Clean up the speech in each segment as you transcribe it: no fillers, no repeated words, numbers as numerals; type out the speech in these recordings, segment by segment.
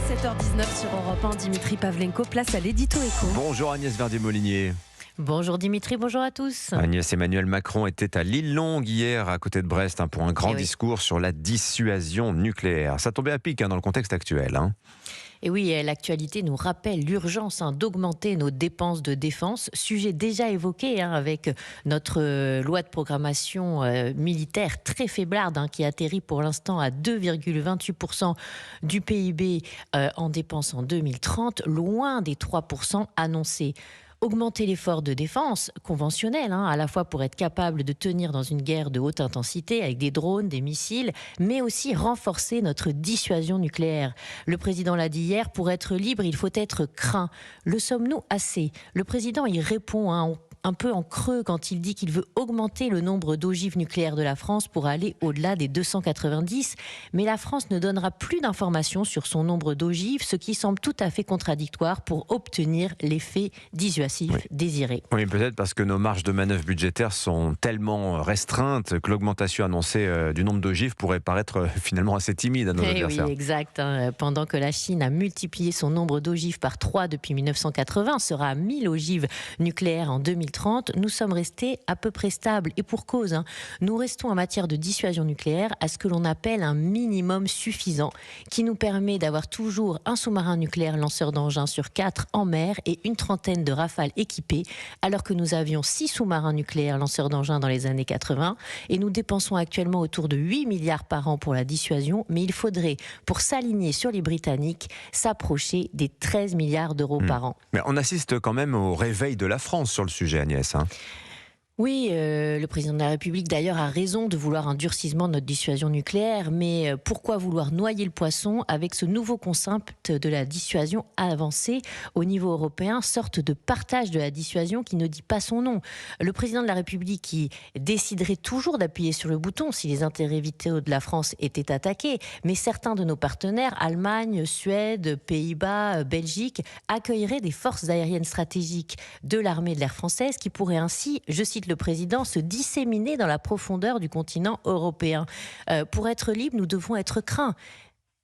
7h19 sur Europe 1, Dimitri Pavlenko, place à l'édito éco. Bonjour Agnès Verdier-Molinier. Bonjour Dimitri, bonjour à tous. Agnès, Emmanuel Macron était à l'Île-Longue hier, à côté de Brest, pour un grand discours sur la dissuasion nucléaire. Ça tombait à pic dans le contexte actuel. Et oui, l'actualité nous rappelle l'urgence d'augmenter nos dépenses de défense, sujet déjà évoqué avec notre loi de programmation militaire très faiblarde qui atterrit pour l'instant à 2,28% du PIB en dépenses en 2030, loin des 3% annoncés. Augmenter l'effort de défense conventionnel, à la fois pour être capable de tenir dans une guerre de haute intensité avec des drones, des missiles, mais aussi renforcer notre dissuasion nucléaire. Le président l'a dit hier, pour être libre, il faut être craint. Le sommes-nous assez ? Le président y répond un peu en creux quand il dit qu'il veut augmenter le nombre d'ogives nucléaires de la France pour aller au-delà des 290. Mais la France ne donnera plus d'informations sur son nombre d'ogives, ce qui semble tout à fait contradictoire pour obtenir l'effet dissuasif désiré. Oui, peut-être parce que nos marges de manœuvre budgétaires sont tellement restreintes que l'augmentation annoncée du nombre d'ogives pourrait paraître finalement assez timide à nos adversaires. Oui, exact. Pendant que la Chine a multiplié son nombre d'ogives par 3 depuis 1980, sera à 1000 ogives nucléaires en 2030, nous sommes restés à peu près stables. Et pour cause, nous restons en matière de dissuasion nucléaire à ce que l'on appelle un minimum suffisant, qui nous permet d'avoir toujours un sous-marin nucléaire lanceur d'engins sur 4 en mer et une trentaine de Rafales équipés, alors que nous avions 6 sous-marins nucléaires lanceurs d'engins dans les années 80. Et nous dépensons actuellement autour de 8 milliards par an pour la dissuasion, mais il faudrait, pour s'aligner sur les Britanniques, s'approcher des 13 milliards d'euros par an. Mais on assiste quand même au réveil de la France sur le sujet, Agnès. Oui, le président de la République d'ailleurs a raison de vouloir un durcissement de notre dissuasion nucléaire, mais pourquoi vouloir noyer le poisson avec ce nouveau concept de la dissuasion avancée au niveau européen, sorte de partage de la dissuasion qui ne dit pas son nom. Le président de la République qui déciderait toujours d'appuyer sur le bouton si les intérêts vitaux de la France étaient attaqués, mais certains de nos partenaires, Allemagne, Suède, Pays-Bas, Belgique, accueilleraient des forces aériennes stratégiques de l'armée de l'air française qui pourraient ainsi, je cite le président, se disséminer dans la profondeur du continent européen. Pour être libre, nous devons être craints.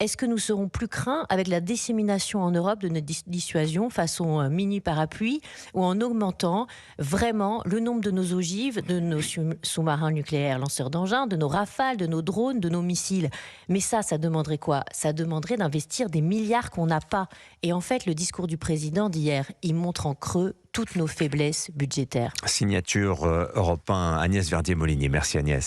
Est-ce que nous serons plus craints avec la dissémination en Europe de notre dissuasion façon mini-parapluie ou en augmentant vraiment le nombre de nos ogives, de nos sous-marins nucléaires lanceurs d'engins, de nos rafales, de nos drones, de nos missiles? Mais ça demanderait quoi? Ça demanderait d'investir des milliards qu'on n'a pas. Et en fait, le discours du président d'hier, il montre en creux toutes nos faiblesses budgétaires. Signature Europe 1, Agnès Verdier-Molinier. Merci Agnès.